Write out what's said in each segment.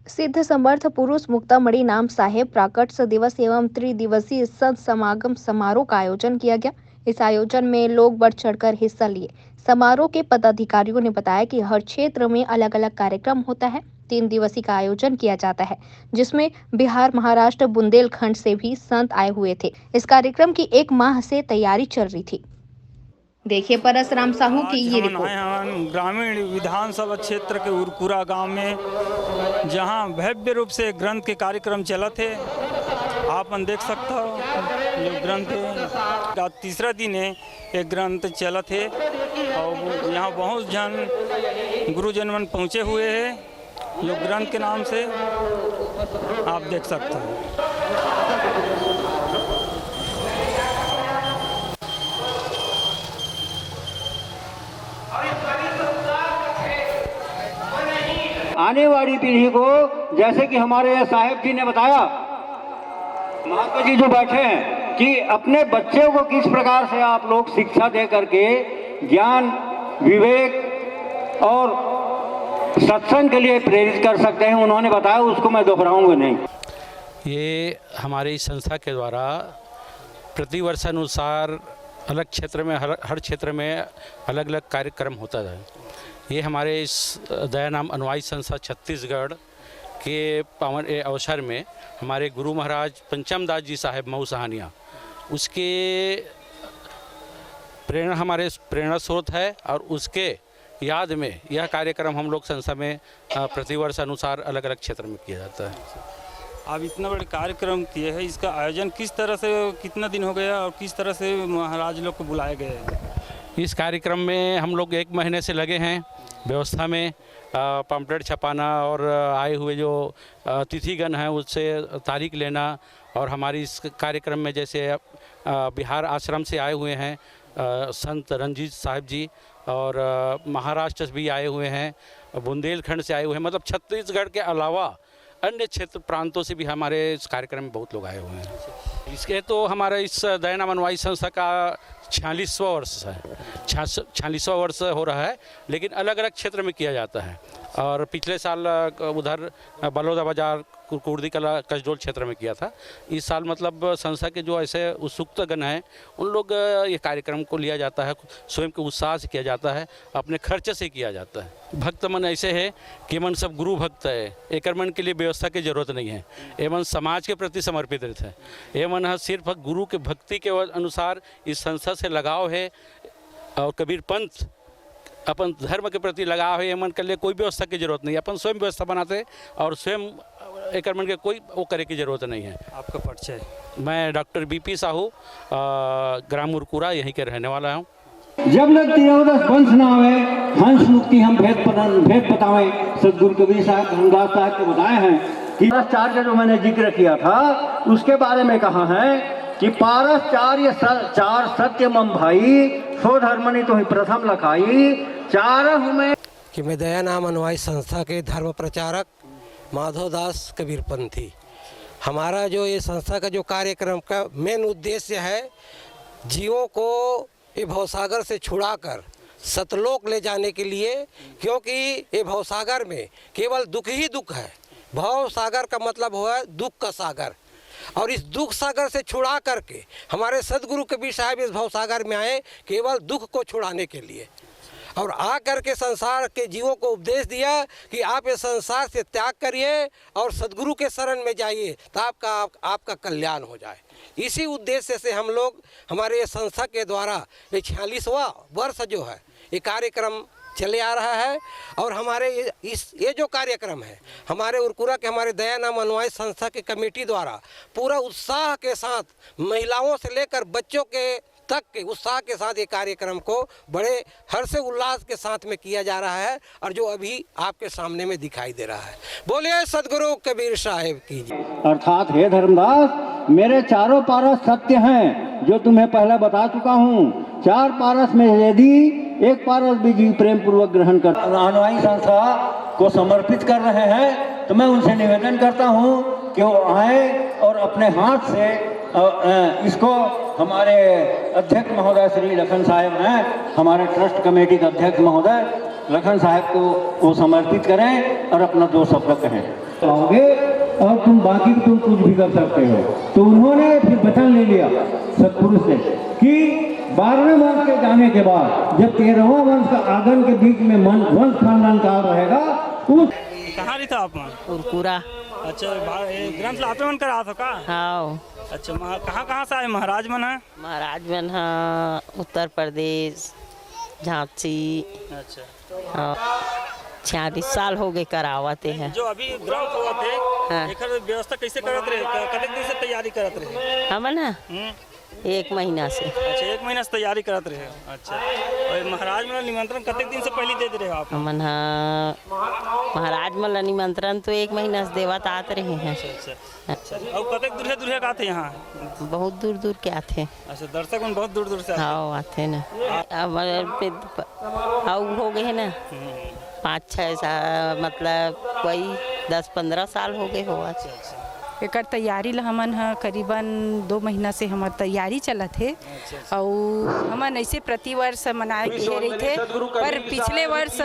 सिद्ध समर्थ पुरुष मुक्तामणि नाम साहेब प्राकट्य दिवस एवं त्रिदिवसीय संत समागम समारोह का आयोजन किया गया। इस आयोजन में लोग बढ़ चढ़कर हिस्सा लिए। समारोह के पदाधिकारियों ने बताया कि हर क्षेत्र में अलग अलग कार्यक्रम होता है। 3 दिवसीय का आयोजन किया जाता है, जिसमें बिहार, महाराष्ट्र, बुंदेलखंड से भी संत आए हुए थे। इस कार्यक्रम की 1 माह से तैयारी चल रही थी। देखिए परसराम साहू की ये रिपोर्ट। ग्रामीण विधानसभा क्षेत्र के उरकुरा गांव में जहां भव्य रूप से ग्रंथ के कार्यक्रम चला थे, आप देख सकते हो जो ग्रंथ का तीसरा दिन है, एक ग्रंथ चला थे और यहाँ बहुत जन गुरुजन पहुँचे हुए हैं जो ग्रंथ के नाम से आप देख सकते हो। आने वाली पीढ़ी को, जैसे कि हमारे साहेब जी ने बताया, महात्मा जी जो बैठे हैं, कि अपने बच्चों को किस प्रकार से आप लोग शिक्षा दे करके ज्ञान, विवेक और सत्संग के लिए प्रेरित कर सकते हैं, उन्होंने बताया, उसको मैं दोहराऊंगा नहीं। ये हमारी संस्था के द्वारा प्रतिवर्षानुसार अलग क्षेत्र में हर क्षेत्र में अलग अलग कार्यक्रम होता है। ये हमारे इस दयानाम अनुयायी संस्था छत्तीसगढ़ के पावन अवसर में हमारे गुरु महाराज पंचम दास जी साहेब मऊ सहानिया, उसके प्रेरणा हमारे प्रेरणा स्रोत है और उसके याद में यह कार्यक्रम हम लोग संस्था में प्रतिवर्ष अनुसार अलग अलग क्षेत्र में किया जाता है। आप इतना बड़े कार्यक्रम किए हैं, इसका आयोजन किस तरह से, कितना दिन हो गया और किस तरह से महाराज लोग को बुलाए गए हैं? इस कार्यक्रम में हम लोग 1 महीने से लगे हैं व्यवस्था में, पम्पलेट छपाना और आए हुए जो तिथिगण हैं उससे तारीख लेना, और हमारी इस कार्यक्रम में जैसे बिहार आश्रम से आए हुए हैं संत रंजीत साहिब जी, और महाराष्ट्र से भी आए हुए हैं, बुंदेलखंड से आए हुए हैं, मतलब छत्तीसगढ़ के अलावा अन्य क्षेत्र प्रांतों से भी हमारे इस कार्यक्रम में बहुत लोग आए हुए हैं। इसके तो हमारा इस दयानाम अनुयायी संस्था का 46वां वर्ष है, 46वां वर्ष हो रहा है, लेकिन अलग अलग क्षेत्र में किया जाता है। और पिछले साल उधर बलौदा बाजार कुर्दी कला कसडोल क्षेत्र में किया था। इस साल मतलब संस्था के जो ऐसे उत्सुकगण हैं उन लोग ये कार्यक्रम को लिया जाता है, स्वयं के उत्साह से किया जाता है, अपने खर्चे से किया जाता है। भक्त मन ऐसे है कि मन सब गुरु भक्त है, एक मन के लिए व्यवस्था की जरूरत नहीं है, ये मन समाज के प्रति समर्पित रहता है, ये मन सिर्फ गुरु के भक्ति के अनुसार इस संस्था से लगाव है, और कबीर पंथ अपन धर्म के प्रति लगाव है, ये मन के लिए कोई व्यवस्था की जरूरत नहीं है, अपन स्वयं व्यवस्था बनाते और स्वयं एक मन के कोई वो करे की जरूरत नहीं है। आपका परिचय? मैं डॉक्टर बीपी साहू, ग्राम उरकुरा, यहीं के रहने वाला हूँ। जब लग 13 वंश न आवे, हंस मुक्ति हम भेद बतावे, सदगुरु कबीर साहब धर्मदास साहब के बताए हैं कि चार का जो मैंने जिक्र किया था उसके बारे में कहा है कि पारस चार सत्य मम भाई, सो धर्मनि तो ही प्रथम लखाई, चार में कि मैं दयानाम अनुयायी संस्था के धर्म प्रचारक माधवदास कबीरपंथी। हमारा जो ये संस्था का जो कार्यक्रम का मेन उद्देश्य है, जीवों को ये भवसागर से छुड़ाकर सतलोक ले जाने के लिए, क्योंकि ये भवसागर में केवल दुख ही दुख है। भवसागर का मतलब हुआ दुख का सागर, और इस दुख सागर से छुड़ा करके हमारे सदगुरु कबीर साहब इस भवसागर में आए केवल दुख को छुड़ाने के लिए, और आकर के संसार के जीवों को उपदेश दिया कि आप इस संसार से त्याग करिए और सदगुरु के शरण में जाइए, तो आपका कल्याण हो जाए। इसी उद्देश्य से हम लोग हमारे संस्था के द्वारा ये 46वां वर्ष जो है ये कार्यक्रम चले आ रहा है। और हमारे ये जो कार्यक्रम है हमारे उरकुरा के हमारे दयानाम अनुयायी संस्था की कमेटी द्वारा पूरा उत्साह के साथ महिलाओं से लेकर बच्चों के तक के उत्साह के साथ ये कार्यक्रम को बड़े हर्ष उल्लास के साथ में किया जा रहा है, और जो अभी आपके सामने में दिखाई दे रहा है। बोलिए सदगुरु कबीर साहिब की जय। अर्थात हे धर्मदास, मेरे चारों पारस सत्य हैं जो तुम्हें पहले बता चुका हूँ। 4 पारस में यदि एक पारस भी जीव प्रेम पूर्वक ग्रहण कर अनुयायी संस्था को समर्पित कर रहे हैं, तो मैं उनसे निवेदन करता हूँ कि वो आए और अपने हाथ से इसको हमारे अध्यक्ष महोदय श्री लखन साहब हैं, हमारे ट्रस्ट कमेटी के अध्यक्ष महोदय लखन साहब को वो समर्पित करें और अपना 2 शब्द कहें। आओगे और तुम बाकी तुम कुछ भी कर सकते हो। तो उन्होंने फिर वचन ले लिया सतपुरुष से कि 12वें वंश के जाने के बाद जब 13वां वंश का आगन के बीच में वंश खानदान का रहेगा उस कहाँ रही था आप? उरकुरा। अच्छा, ग्रंथ लाते मन करा था का? हाँ। अच्छा, कहाँ से आए? महाराज मन है? महाराज मन हाँ उत्तर प्रदेश झांसी। अच्छा, हाँ 46 साल हो गए करावते हैं। जो अभी ग्रंथ हुआ थे हाँ। एकर व्यवस्था कैसे करत रहे? कतेक दिन से तैयारी करत रहे? हमन ना 1 महीना से। अच्छा, 1 महीना से तैयारी करत रहे। अच्छा, और महाराज मन निमंत्रण कतेक दिन से पहले दे रहे हो आप? हमन हाँ महाराज मन निमंत्रण तो 1 महीना से देवत आते रहे हैं। अच्छा, और कतेक दूर से आते यहाँ? बहुत दूर दूर के आते। अच्छा, दर्शक मन बहुत दूर से आते। हाँ आते ना। अब हो गए है ना 5-6 साल, मतलब कोई 10-15 साल हो गए हो। एकर तैयारी ला हमन ह करीबन 2 महीना से हमार तैयारी चलत है और हमन ऐसे प्रतिवर्ष मनाए के रही थे, पर पिछले वर्ष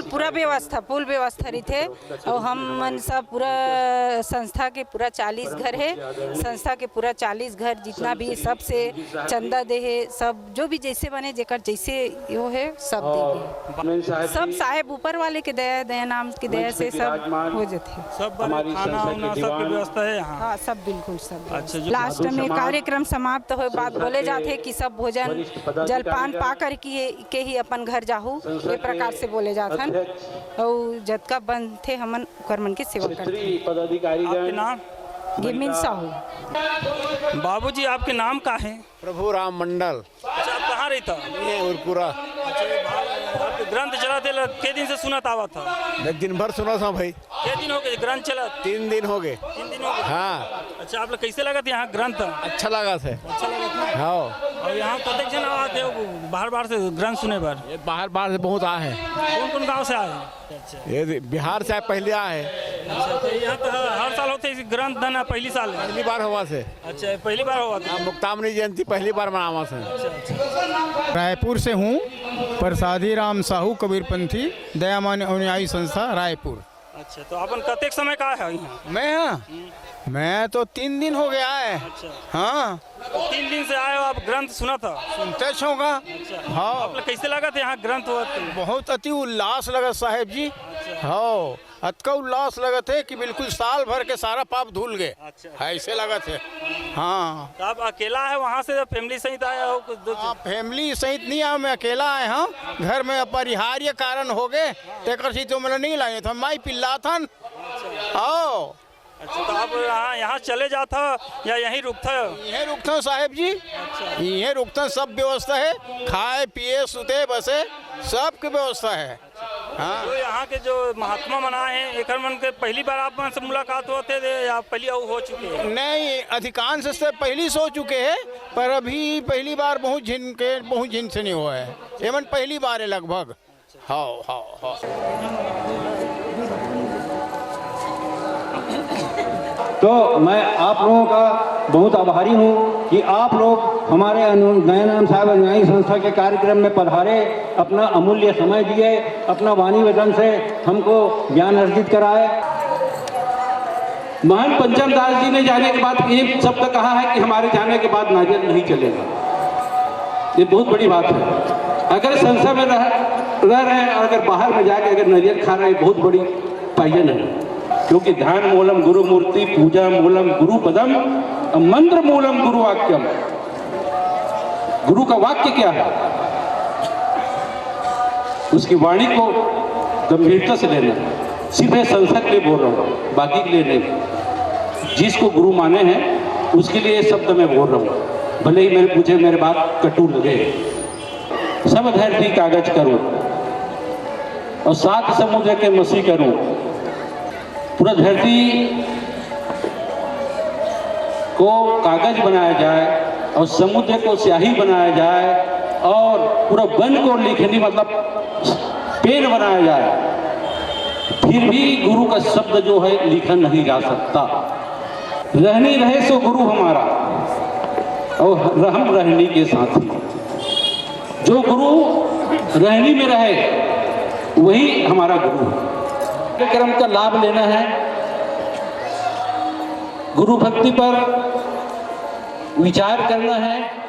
पूरा व्यवस्था फुल व्यवस्था रही थे और हमन सब पूरा संस्था के पूरा 40 घर है, संस्था के पूरा 40 घर जितना भी सबसे चंदा दे है, सब जो भी जैसे बने जेकर जैसे यो है सब दे, सब साहेब ऊपर वाले के दया नाम की दया से सब हो जाते। सब खाना वाना सब की व्यवस्था है यहाँ? हाँ सब बिल्कुल सब। अच्छा, लास्ट में कार्यक्रम समाप्त हो बाद बोले जाते कि सब भोजन जलपान पाकर के ही अपन घर जाहू, ये प्रकार से बोले जाथन और जतका बंद थे हमन कर्मन के सेवा करते। आपके नाम? गिरमिन साहू। बाबूजी आपके नाम का है? प्रभु राम मंडल। अच्छा, आप कहाँ रहता? ये उरकुरा। अच्छा, आपके ग्रंथ चला थे के दिन से सुना था? मैं दिन भर सुना था भाई। के दिन हो गए ग्रंथ चला? 3 दिन हो गए। 3 दिन हो गए? हाँ। अच्छा, आप लोग कैसे लगा था यहाँ ग्रंथ? अच्छा लगा थे। अच्छा लगा था? हाँ। और यहाँ कतक जन आते हो बाहर से ग्रंथ सुने बार? ये बाहर से बहुत आए हैं। कौन कौन गाँव से आए? अच्छा, ये बिहार से पहले आए। अच्छा, तो यहाँ तो हर साल होते हैं ग्रंथ दाना? पहली साल है? पहली बार हुआ से। अच्छा, पहली बार हुआ था? मुक्तामनी जयंती पहली बार मनावा से। रायपुर से हूँ, प्रसादी राम साहू कबीरपंथी दयामान अनुयायी संस्था रायपुर। अच्छा, तो अपन कतेक समय का है यहाँ? मैं तो 3 दिन हो गया है। अच्छा, हाँ तो 3 दिन से आए हो आप, ग्रंथ सुना था? सुनते होगा। अच्छा, हाँ आप लोग कैसे लगा था यहाँ ग्रंथ हुआ? बहुत अति उल्लास लगा साहेब जी। हाँ अतका उल्लास लगा थे कि बिल्कुल साल भर के सारा पाप धुल गए। अच्छा, ऐसे लगा थे। हाँ तो आप अकेला है वहाँ से फैमिली सहित आया हो? फैमिली सहित नहीं आया, मैं अकेला आया हूँ। घर में अपरिहार्य कारण हो गए तेकर तो मैंने नहीं लाए था, माई पिल्ला था। आओ। अच्छा, तो आप यहाँ चले जाता या यहीं रुकता? यहीं रुकता साहेब जी। यहीं रुकता, सब व्यवस्था है, खाए पिए सुते बसे सब की व्यवस्था है। हाँ, तो यहाँ के जो महात्मा मनाए हैं एक मन के पहली बार आप से मुलाकात होते थे या पहले हो चुके हैं? नहीं, अधिकांश से पहली सो चुके हैं, पर अभी पहली बार बहुत झिन से नहीं हुआ है। ये मन पहली बार है लगभग। हाँ हाँ हाँ। तो मैं आप लोगों का बहुत आभारी हूँ कि आप लोग हमारे दयानाम साहब अनुयायी संस्था के कार्यक्रम में पधारे, अपना अमूल्य समय दिए, अपना वाणी वचन से हमको ज्ञान अर्जित कराए। महान पंचम दास जी ने जाने के बाद ये शब्द कहा है कि हमारे जाने के बाद नारियल नहीं चलेगा। ये बहुत बड़ी बात है। अगर संस्था में रह रहे हैं और अगर बाहर में जाकर अगर नारियल खा रहे हैं, बहुत बड़ी पायन है। क्योंकि ध्यान मूलम गुरु मूर्ति, पूजा मूलम गुरु पदम, मंत्र मूलम गुरु वाक्यम। गुरु का वाक्य क्या है? उसकी वाणी को गंभीरता से लेना। सिर्फ ये संस्था के लिए बोल रहा हूँ, बाकी के लिए नहीं। जिसको गुरु माने हैं उसके लिए ये शब्द मैं बोल रहा हूँ, भले ही मेरे पूछे मेरे बात कटु लगे। सब धरती कागज करूँ और 7 समुद्र के मसी करूँ। पूरा धरती को कागज बनाया जाए और समुद्र को स्याही बनाया जाए और पूरा वन को लिखनी मतलब पेन बनाया जाए, फिर भी गुरु का शब्द जो है लिखा नहीं जा सकता। रहनी रहे सो गुरु हमारा और हम रहनी के साथी। जो गुरु रहनी में रहे वही हमारा गुरु है। कार्यक्रम का लाभ लेना है गुरु भक्ति पर विचार करना है